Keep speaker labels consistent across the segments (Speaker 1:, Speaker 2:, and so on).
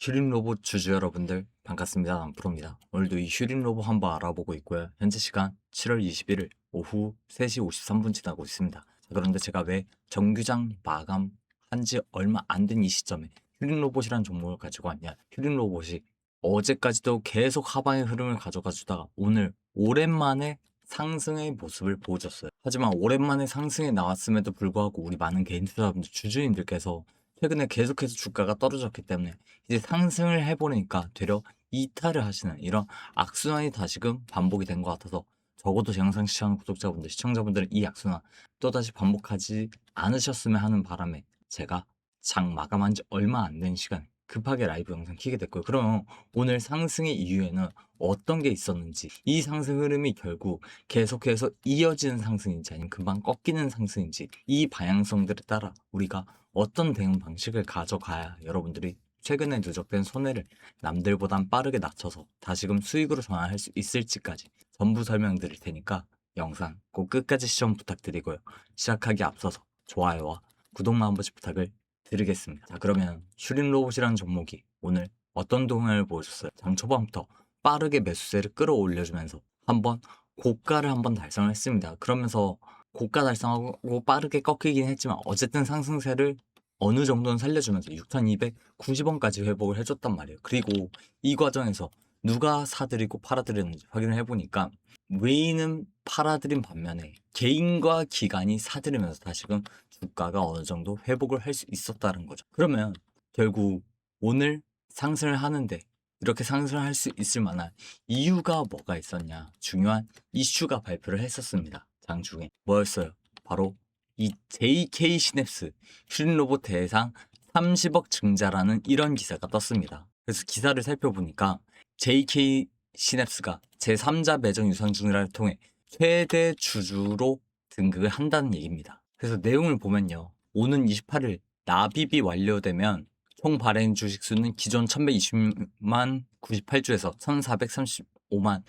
Speaker 1: 휴림 로봇 주주 여러분들 반갑습니다. 남프로입니다. 오늘도 이 휴림 로봇 한번 알아보고 있고요. 현재 시간 7월 21일 오후 3시 53분 지나고 있습니다. 자, 그런데 제가 왜 정규장 마감한 지 얼마 안 된 이 시점에 휴림 로봇이라는 종목을 가지고 왔냐. 휴림 로봇이 어제까지도 계속 하방의 흐름을 가져가 주다가 오늘 오랜만에 상승의 모습을 보여줬어요. 하지만 오랜만에 상승에 나왔음에도 불구하고 우리 많은 개인 투자자분들, 주주님들께서 최근에 계속해서 주가가 떨어졌기 때문에 이제 상승을 해보니까 되려 이탈을 하시는 이런 악순환이 다시금 반복이 된 것 같아서, 적어도 제 영상 시청하는 구독자분들, 시청자분들은 이 악순환 또다시 반복하지 않으셨으면 하는 바람에 제가 장 마감한 지 얼마 안 된 시간에 급하게 라이브 영상 키게 됐고요. 그럼 오늘 상승의 이유에는 어떤 게 있었는지, 이 상승 흐름이 결국 계속해서 이어지는 상승인지 아니면 금방 꺾이는 상승인지, 이 방향성들에 따라 우리가 어떤 대응 방식을 가져가야 여러분들이 최근에 누적된 손해를 남들보단 빠르게 낮춰서 다시금 수익으로 전환할 수 있을지까지 전부 설명드릴 테니까 영상 꼭 끝까지 시청 부탁드리고요. 시작하기 앞서서 좋아요와 구독만 한 번씩 부탁을 드리겠습니다. 자, 그러면 슈린 로봇이라는 종목이 오늘 어떤 동향을 보여줬어요? 장 초반부터 빠르게 매수세를 끌어올려주면서 한번 고가를 한번 달성을 했습니다. 그러면서 고가 달성하고 빠르게 꺾이긴 했지만 어쨌든 상승세를 어느 정도는 살려주면서 6,290원까지 회복을 해줬단 말이에요. 그리고 이 과정에서 누가 사들이고 팔아들였는지 확인을 해보니까 외인은 팔아들인 반면에 개인과 기관이 사들이면서 다시금 주가가 어느 정도 회복을 할 수 있었다는 거죠. 그러면 결국 오늘 상승을 하는데 이렇게 상승을 할 수 있을 만한 이유가 뭐가 있었냐, 중요한 이슈가 발표를 했었습니다. 장중에 뭐였어요? 바로 이 JK 시냅스 슈린 로봇 대상 30억 증자라는 이런 기사가 떴습니다. 그래서 기사를 살펴보니까 JK 시냅스가 제3자 매정 유상 증자를 통해 최대 주주로 등극을 한다는 얘기입니다. 그래서 내용을 보면요, 오는 28일 납입이 완료되면 총 발행 주식 수는 기존 1120만 98주에서 1435만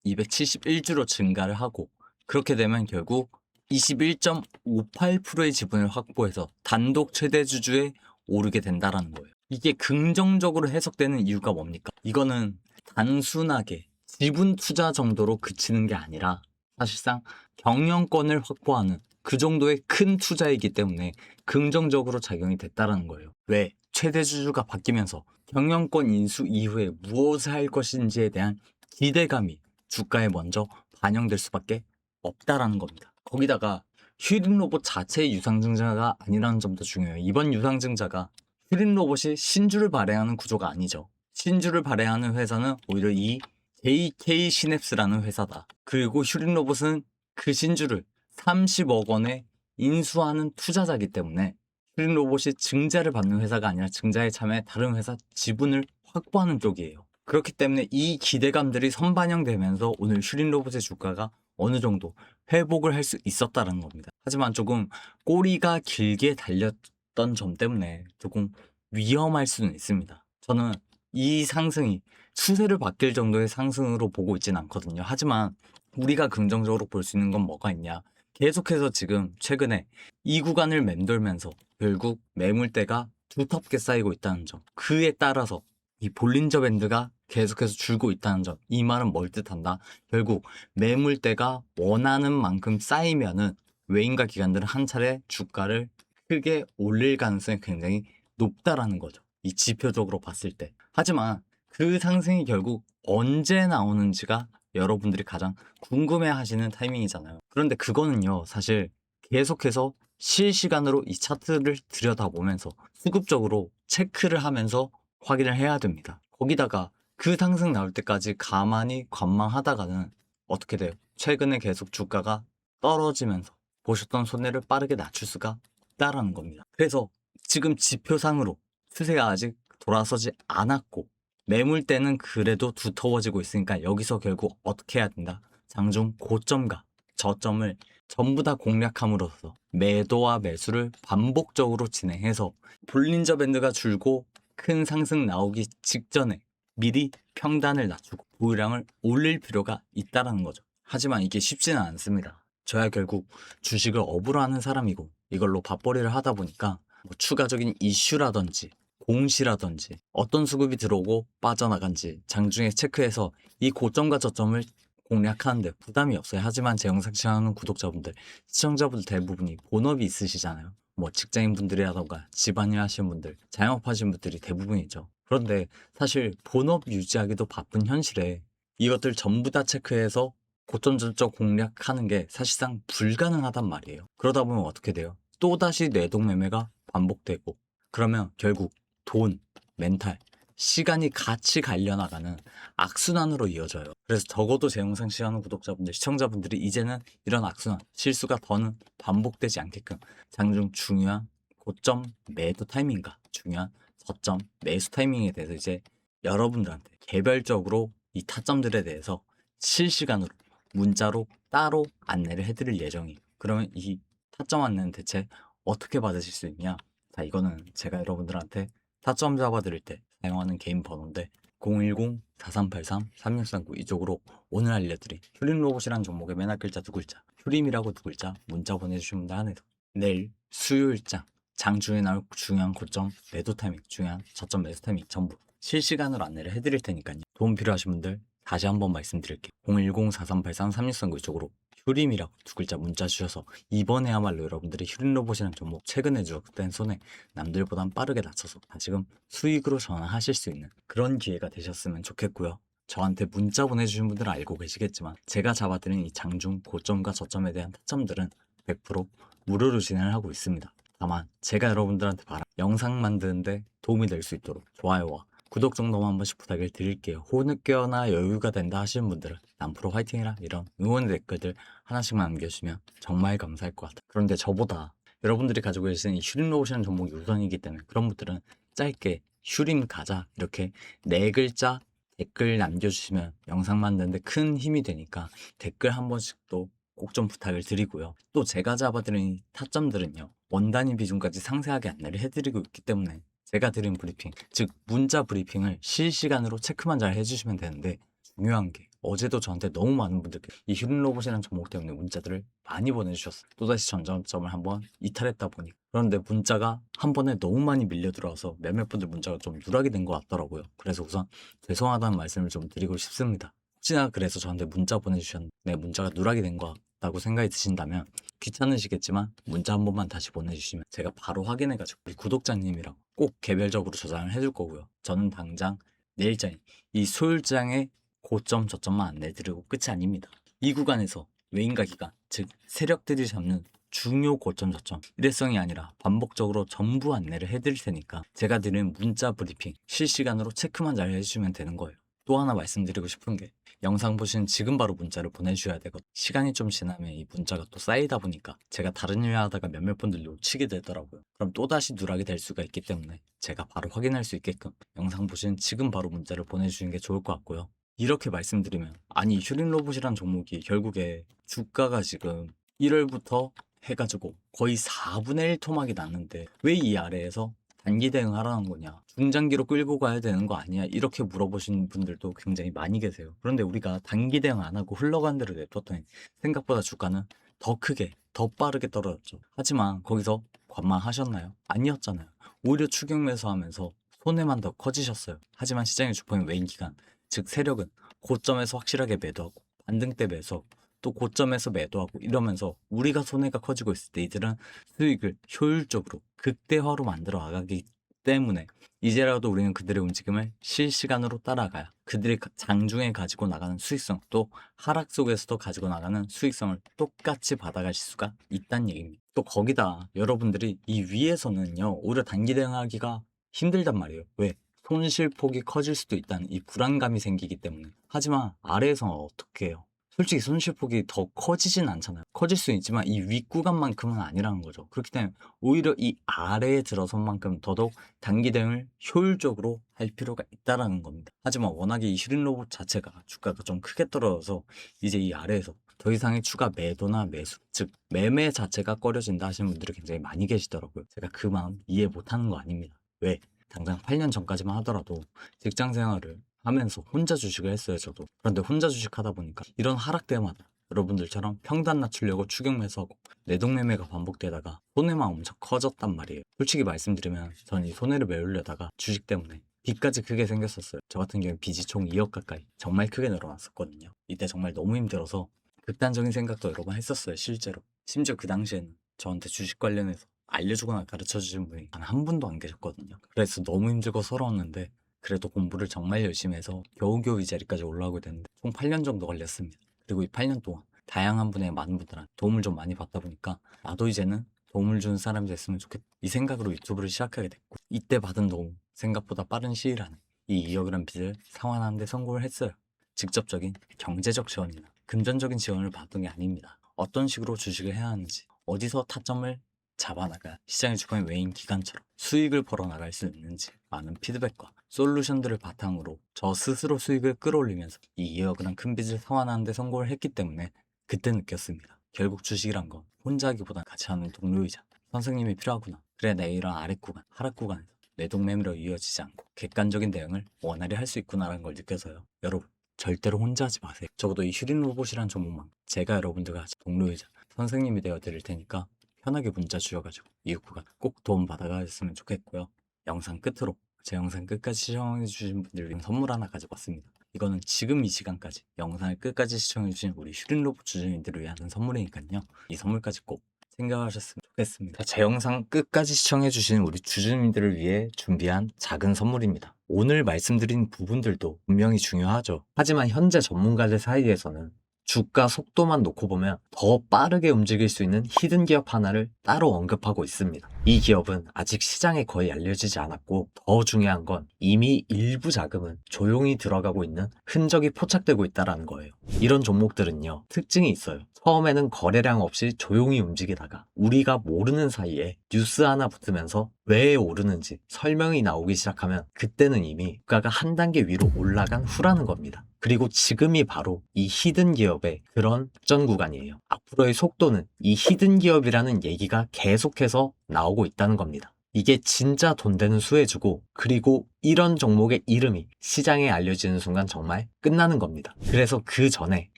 Speaker 1: 9271주로 증가를 하고, 그렇게 되면 결국 21.58%의 지분을 확보해서 단독 최대 주주에 오르게 된다라는 거예요. 이게 긍정적으로 해석되는 이유가 뭡니까? 이거는 단순하게 지분 투자 정도로 그치는 게 아니라 사실상 경영권을 확보하는 그 정도의 큰 투자이기 때문에 긍정적으로 작용이 됐다라는 거예요. 왜? 최대 주주가 바뀌면서 경영권 인수 이후에 무엇을 할 것인지에 대한 기대감이 주가에 먼저 반영될 수밖에 없다라는 겁니다. 거기다가 휴림 로봇 자체의 유상증자가 아니라는 점도 중요해요. 이번 유상증자가 휴림 로봇이 신주를 발행하는 구조가 아니죠. 신주를 발행하는 회사는 오히려 이 JK 시냅스라는 회사다. 그리고 휴림 로봇은 그 신주를 30억 원에 인수하는 투자자이기 때문에 휴림 로봇이 증자를 받는 회사가 아니라 증자에 참여해 다른 회사 지분을 확보하는 쪽이에요. 그렇기 때문에 이 기대감들이 선반영되면서 오늘 휴림 로봇의 주가가 어느 정도 회복을 할 수 있었다는 겁니다. 하지만 조금 꼬리가 길게 달렸던 점 때문에 조금 위험할 수는 있습니다. 저는 이 상승이 추세를 바뀔 정도의 상승으로 보고 있진 않거든요. 하지만 우리가 긍정적으로 볼 수 있는 건 뭐가 있냐, 계속해서 지금 최근에 이 구간을 맴돌면서 결국 매물대가 두텁게 쌓이고 있다는 점, 그에 따라서 이 볼린저 밴드가 계속해서 줄고 있다는 점, 이 말은 뭘 뜻한다? 결국 매물대가 원하는 만큼 쌓이면은 외인과 기관들은 한 차례 주가를 크게 올릴 가능성이 굉장히 높다라는 거죠. 이 지표적으로 봤을 때. 하지만 그 상승이 결국 언제 나오는지가 여러분들이 가장 궁금해 하시는 타이밍이잖아요. 그런데 그거는요, 사실 계속해서 실시간으로 이 차트를 들여다보면서 수급적으로 체크를 하면서 확인을 해야 됩니다. 거기다가 그 상승 나올 때까지 가만히 관망하다가는 어떻게 돼요? 최근에 계속 주가가 떨어지면서 보셨던 손해를 빠르게 낮출 수가 있다라는 겁니다. 그래서 지금 지표상으로 추세가 아직 돌아서지 않았고 매물대는 그래도 두터워지고 있으니까 여기서 결국 어떻게 해야 된다? 장중 고점과 저점을 전부 다 공략함으로써 매도와 매수를 반복적으로 진행해서 볼린저 밴드가 줄고 큰 상승 나오기 직전에 미리 평단을 낮추고 보유량을 올릴 필요가 있다는 거죠. 하지만 이게 쉽지는 않습니다. 저야 결국 주식을 업으로 하는 사람이고 이걸로 밥벌이를 하다 보니까 뭐 추가적인 이슈라든지 공시라든지 어떤 수급이 들어오고 빠져나간지 장중에 체크해서 이 고점과 저점을 공략하는데 부담이 없어요. 하지만 제 영상 시청하는 구독자분들, 시청자분들 대부분이 본업이 있으시잖아요. 뭐 직장인분들이라던가 집안일 하시는 분들, 자영업하시는 분들이 대부분이죠. 그런데 사실 본업 유지하기도 바쁜 현실에 이것들 전부 다 체크해서 고점 저점 공략하는 게 사실상 불가능하단 말이에요. 그러다 보면 어떻게 돼요? 또다시 뇌동매매가 반복되고 그러면 결국 돈, 멘탈, 시간이 같이 갈려나가는 악순환으로 이어져요. 그래서 적어도 제 영상 시청하는 구독자분들, 시청자분들이 이제는 이런 악순환, 실수가 더는 반복되지 않게끔 장중 중요한 고점 매도 타이밍과 중요한 저점 매수 타이밍에 대해서 이제 여러분들한테 개별적으로 이 타점들에 대해서 실시간으로 문자로 따로 안내를 해드릴 예정이에요. 그러면 이 타점 안내는 대체 어떻게 받으실 수 있냐? 자, 이거는 제가 여러분들한테 타점 잡아드릴 때 사용하는 개인 번호인데 010-4383-3639 이쪽으로 오늘 알려드린 휴림 로봇이라는 종목의 맨 앞 글자 두 글자 휴림이라고 두 글자 문자 보내주시면 분들 한해서 내일 수요일장 장중에 나올 중요한 고점 매도 타이밍 중요한 저점 매수 타이밍 전부 실시간으로 안내를 해드릴 테니까요. 도움 필요하신 분들 다시 한번 말씀드릴게요. 010-4383-3639 이쪽으로 휴림이라고 두 글자 문자 주셔서 이번에야말로 여러분들이 휴림 로봇이라는 종목 최근에 주었던 손에 남들보단 빠르게 낮춰서 다시금 수익으로 전환하실 수 있는 그런 기회가 되셨으면 좋겠고요. 저한테 문자 보내주신 분들은 알고 계시겠지만 제가 잡아드린 이 장중 고점과 저점에 대한 타점들은 100% 무료로 진행을 하고 있습니다. 다만 제가 여러분들한테 바라 영상 만드는데 도움이 될 수 있도록 좋아요와 구독 정도만 한 번씩 부탁을 드릴게요. 혹여나 여유가 된다 하시는 분들은 남프로 화이팅이라 이런 응원의 댓글들 하나씩만 남겨주시면 정말 감사할 것 같아요. 그런데 저보다 여러분들이 가지고 계시는 이 휴림 로봇이라는 종목이 우선이기 때문에 그런 분들은 짧게 휴림 가자 이렇게 네 글자 댓글 남겨주시면 영상 만드는데 큰 힘이 되니까 댓글 한 번씩 또 꼭 좀 부탁을 드리고요. 또 제가 잡아드린 타점들은요. 원단위 비중까지 상세하게 안내를 해드리고 있기 때문에 제가 드린 브리핑, 즉 문자 브리핑을 실시간으로 체크만 잘 해주시면 되는데 중요한 게 어제도 저한테 너무 많은 분들께 이 휴림 로봇이라는 종목 때문에 문자들을 많이 보내주셨어요. 또다시 전점을 한번 이탈했다 보니 그런데 문자가 한 번에 너무 많이 밀려 들어와서 몇몇 분들 문자가 좀 누락이 된 것 같더라고요. 그래서 우선 죄송하다는 말씀을 좀 드리고 싶습니다. 혹시나 그래서 저한테 문자 보내주셨는데 문자가 누락이 된 것 같다고 생각이 드신다면 귀찮으시겠지만 문자 한 번만 다시 보내주시면 제가 바로 확인해가지고 우리 구독자님이랑 꼭 개별적으로 저장을 해줄 거고요. 저는 당장 내일장에 이 소율장의 고점 저점만 안내드리고 끝이 아닙니다. 이 구간에서 외인가 기간, 즉 세력들이 잡는 중요 고점 저점 일회성이 아니라 반복적으로 전부 안내를 해드릴 테니까 제가 드리는 문자 브리핑 실시간으로 체크만 잘 해주시면 되는 거예요. 또 하나 말씀드리고 싶은 게 영상 보신 지금 바로 문자를 보내주셔야 되거든요. 시간이 좀 지나면 이 문자가 또 쌓이다 보니까 제가 다른 일 하다가 몇몇 분들 놓치게 되더라고요. 그럼 또다시 누락이 될 수가 있기 때문에 제가 바로 확인할 수 있게끔 영상 보신 지금 바로 문자를 보내주시는 게 좋을 것 같고요. 이렇게 말씀드리면 아니 휴림 로봇이란 종목이 결국에 주가가 지금 1월부터 해가지고 거의 4분의 1 토막이 났는데 왜 이 아래에서 단기 대응하라는 거냐 중장기로 끌고 가야 되는 거 아니야 이렇게 물어보시는 분들도 굉장히 많이 계세요. 그런데 우리가 단기 대응 안 하고 흘러간 대로 냅뒀더니 생각보다 주가는 더 크게 더 빠르게 떨어졌죠. 하지만 거기서 관망하셨나요? 아니었잖아요. 오히려 추격 매수하면서 손해만 더 커지셨어요. 하지만 시장의 주포인 외인 기간 즉 세력은 고점에서 확실하게 매도하고 반등 때 매수하고 또 고점에서 매도하고 이러면서 우리가 손해가 커지고 있을 때 이들은 수익을 효율적으로 극대화로 만들어 나가기 때문에 이제라도 우리는 그들의 움직임을 실시간으로 따라가야 그들이 장중에 가지고 나가는 수익성 또 하락 속에서도 가지고 나가는 수익성을 똑같이 받아갈 수가 있다는 얘기입니다. 또 거기다 여러분들이 이 위에서는요 오히려 단기 대응하기가 힘들단 말이에요. 왜? 손실폭이 커질 수도 있다는 이 불안감이 생기기 때문에. 하지만 아래에서는 어떻게 해요? 솔직히 손실폭이 더 커지진 않잖아요. 커질 수 있지만 이 윗구간만큼은 아니라는 거죠. 그렇기 때문에 오히려 이 아래에 들어선만큼 더더욱 단기 대응을 효율적으로 할 필요가 있다라는 겁니다. 하지만 워낙에 이 휴림 로봇 자체가 주가가 좀 크게 떨어져서 이제 이 아래에서 더 이상의 추가 매도나 매수, 즉 매매 자체가 꺼려진다 하시는 분들이 굉장히 많이 계시더라고요. 제가 그 마음 이해 못하는 거 아닙니다. 왜? 당장 8년 전까지만 하더라도 직장 생활을 하면서 혼자 주식을 했어요, 저도. 그런데 혼자 주식하다 보니까 이런 하락 때마다 여러분들처럼 평단 낮추려고 추격 매수하고 내동매매가 반복되다가 손해만 엄청 커졌단 말이에요. 솔직히 말씀드리면 전 이 손해를 메우려다가 주식 때문에 빚까지 크게 생겼었어요. 저 같은 경우는 빚이 총 2억 가까이 정말 크게 늘어났었거든요. 이때 정말 너무 힘들어서 극단적인 생각도 여러 번 했었어요. 실제로. 심지어 그 당시에는 저한테 주식 관련해서 알려주거나 가르쳐주신 분이 단 한 분도 안 계셨거든요. 그래서 너무 힘들고 서러웠는데 그래도 공부를 정말 열심히 해서 겨우겨우 이 자리까지 올라오게 됐는데 총 8년 정도 걸렸습니다. 그리고 이 8년 동안 다양한 분의 많은 분들한테 도움을 좀 많이 받다 보니까 나도 이제는 도움을 주는 사람이 됐으면 좋겠다. 이 생각으로 유튜브를 시작하게 됐고 이때 받은 도움 생각보다 빠른 시일 안에 이 2억이란 빚을 상환하는 데 성공을 했어요. 직접적인 경제적 지원이나 금전적인 지원을 받은 게 아닙니다. 어떤 식으로 주식을 해야 하는지 어디서 타점을 잡아나가 시장의 주권의 외인 기관처럼 수익을 벌어나갈 수 있는지 많은 피드백과 솔루션들을 바탕으로 저 스스로 수익을 끌어올리면서 이 2억이란 큰 빚을 상환하는 데 성공을 했기 때문에 그때 느꼈습니다. 결국 주식이란 건 혼자 하기보단 같이 하는 동료이자 선생님이 필요하구나. 그래야 내 이런 아랫 구간, 하락 구간에서 내동매매로 이어지지 않고 객관적인 대응을 원활히 할 수 있구나라는 걸 느껴서요. 여러분 절대로 혼자 하지 마세요. 적어도 이 휴린 로봇이란 종목만 제가 여러분들과 동료이자 선생님이 되어 드릴 테니까 편하게 문자 주셔가지고 이후 구간 꼭 도움 받아가셨으면 좋겠고요. 영상 끝으로 제 영상 끝까지 시청해주신 분들 위해 선물 하나 가지고 왔습니다. 이거는 지금 이 시간까지 영상을 끝까지 시청해주신 우리 휴린 로봇 주주님들을 위한 선물이니까요. 이 선물까지 꼭 챙겨가셨으면 좋겠습니다. 제 영상 끝까지 시청해주신 우리 주주님들을 위해 준비한 작은 선물입니다. 오늘 말씀드린 부분들도 분명히 중요하죠. 하지만 현재 전문가들 사이에서는 주가 속도만 놓고 보면 더 빠르게 움직일 수 있는 히든 기업 하나를 따로 언급하고 있습니다. 이 기업은 아직 시장에 거의 알려지지 않았고 더 중요한 건 이미 일부 자금은 조용히 들어가고 있는 흔적이 포착되고 있다는 거예요. 이런 종목들은요 특징이 있어요. 처음에는 거래량 없이 조용히 움직이다가 우리가 모르는 사이에 뉴스 하나 붙으면서 왜 오르는지 설명이 나오기 시작하면 그때는 이미 주가가 한 단계 위로 올라간 후라는 겁니다. 그리고 지금이 바로 이 히든 기업의 그런 전 구간이에요. 앞으로의 속도는 이 히든 기업이라는 얘기가 계속해서 나오고 있다는 겁니다. 이게 진짜 돈 되는 수혜주고 그리고 이런 종목의 이름이 시장에 알려지는 순간 정말 끝나는 겁니다. 그래서 그 전에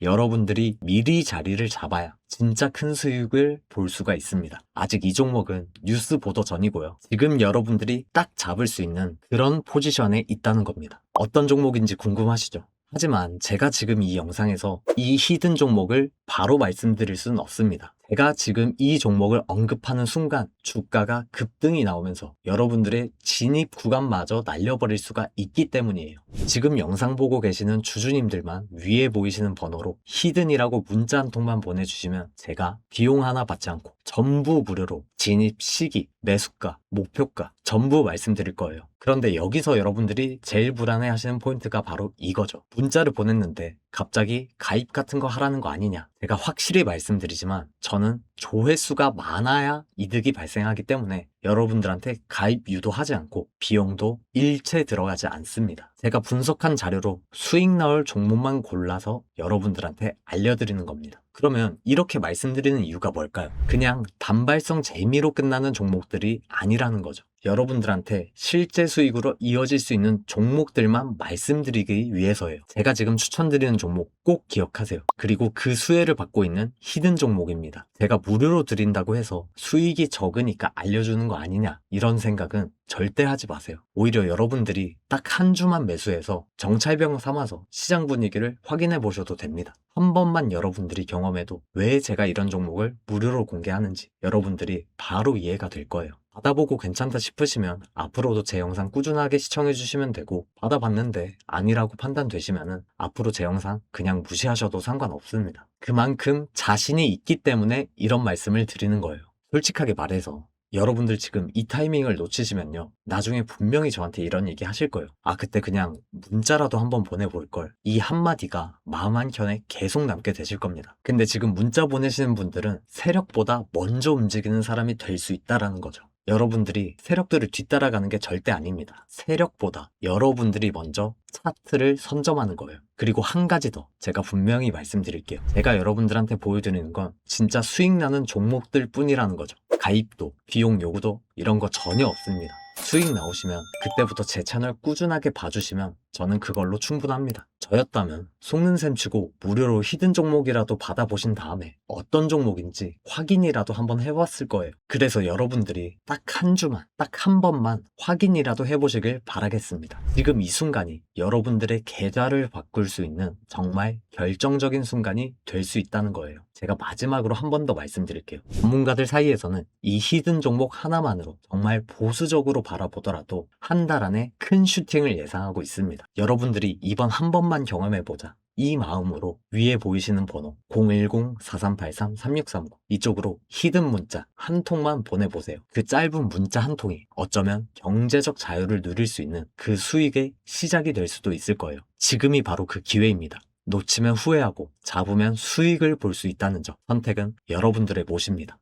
Speaker 1: 여러분들이 미리 자리를 잡아야 진짜 큰 수익을 볼 수가 있습니다. 아직 이 종목은 뉴스 보도 전이고요. 지금 여러분들이 딱 잡을 수 있는 그런 포지션에 있다는 겁니다. 어떤 종목인지 궁금하시죠? 하지만 제가 지금 이 영상에서 이 히든 종목을 바로 말씀드릴 수는 없습니다. 제가 지금 이 종목을 언급하는 순간 주가가 급등이 나오면서 여러분들의 진입 구간마저 날려버릴 수가 있기 때문이에요. 지금 영상 보고 계시는 주주님들만 위에 보이시는 번호로 히든이라고 문자 한 통만 보내주시면 제가 비용 하나 받지 않고 전부 무료로 진입 시기, 매수가, 목표가 전부 말씀드릴 거예요. 그런데 여기서 여러분들이 제일 불안해 하시는 포인트가 바로 이거죠. 문자를 보냈는데 갑자기 가입 같은 거 하라는 거 아니냐. 제가 확실히 말씀드리지만 저는 조회수가 많아야 이득이 발생하기 때문에 여러분들한테 가입 유도하지 않고 비용도 일체 들어가지 않습니다. 제가 분석한 자료로 수익 나올 종목만 골라서 여러분들한테 알려드리는 겁니다. 그러면 이렇게 말씀드리는 이유가 뭘까요? 그냥 단발성 재미로 끝나는 종목들이 아니라는 거죠. 여러분들한테 실제 수익으로 이어질 수 있는 종목들만 말씀드리기 위해서예요. 제가 지금 추천드리는 종목 꼭 기억하세요. 그리고 그 수혜를 받고 있는 히든 종목입니다. 제가 무료로 드린다고 해서 수익이 적으니까 알려주는 거 아니냐 이런 생각은 절대 하지 마세요. 오히려 여러분들이 딱 한 주만 매수해서 정찰병 삼아서 시장 분위기를 확인해 보셔도 됩니다. 한 번만 여러분들이 경험해도 왜 제가 이런 종목을 무료로 공개하는지 여러분들이 바로 이해가 될 거예요. 받아보고 괜찮다 싶으시면 앞으로도 제 영상 꾸준하게 시청해 주시면 되고 받아봤는데 아니라고 판단되시면은 앞으로 제 영상 그냥 무시하셔도 상관없습니다. 그만큼 자신이 있기 때문에 이런 말씀을 드리는 거예요. 솔직하게 말해서 여러분들 지금 이 타이밍을 놓치시면요 나중에 분명히 저한테 이런 얘기 하실 거예요. 아 그때 그냥 문자라도 한번 보내볼걸. 이 한마디가 마음 한켠에 계속 남게 되실 겁니다. 근데 지금 문자 보내시는 분들은 세력보다 먼저 움직이는 사람이 될 수 있다는 거죠. 여러분들이 세력들을 뒤따라가는 게 절대 아닙니다. 세력보다 여러분들이 먼저 차트를 선점하는 거예요. 그리고 한 가지 더 제가 분명히 말씀드릴게요. 제가 여러분들한테 보여드리는 건 진짜 수익 나는 종목들 뿐이라는 거죠. 가입도, 비용 요구도 이런 거 전혀 없습니다. 수익 나오시면 그때부터 제 채널 꾸준하게 봐주시면 저는 그걸로 충분합니다.
Speaker 2: 저였다면 속는 셈 치고 무료로 히든 종목이라도 받아보신 다음에 어떤 종목인지 확인이라도 한번 해봤을 거예요. 그래서 여러분들이 딱 한 주만, 딱 한 번만 확인이라도 해보시길 바라겠습니다. 지금 이 순간이 여러분들의 계좌를 바꿀 수 있는 정말 결정적인 순간이 될 수 있다는 거예요. 제가 마지막으로 한 번 더 말씀드릴게요. 전문가들 사이에서는 이 히든 종목 하나만으로 정말 보수적으로 바라보더라도 한 달 안에 큰 슈팅을 예상하고 있습니다. 여러분들이 이번 한 번만 경험해보자. 이 마음으로 위에 보이시는 번호 010-4383-3635 이쪽으로 히든 문자 한 통만 보내보세요. 그 짧은 문자 한 통이 어쩌면 경제적 자유를 누릴 수 있는 그 수익의 시작이 될 수도 있을 거예요. 지금이 바로 그 기회입니다. 놓치면 후회하고 잡으면 수익을 볼 수 있다는 점, 선택은 여러분들의 몫입니다.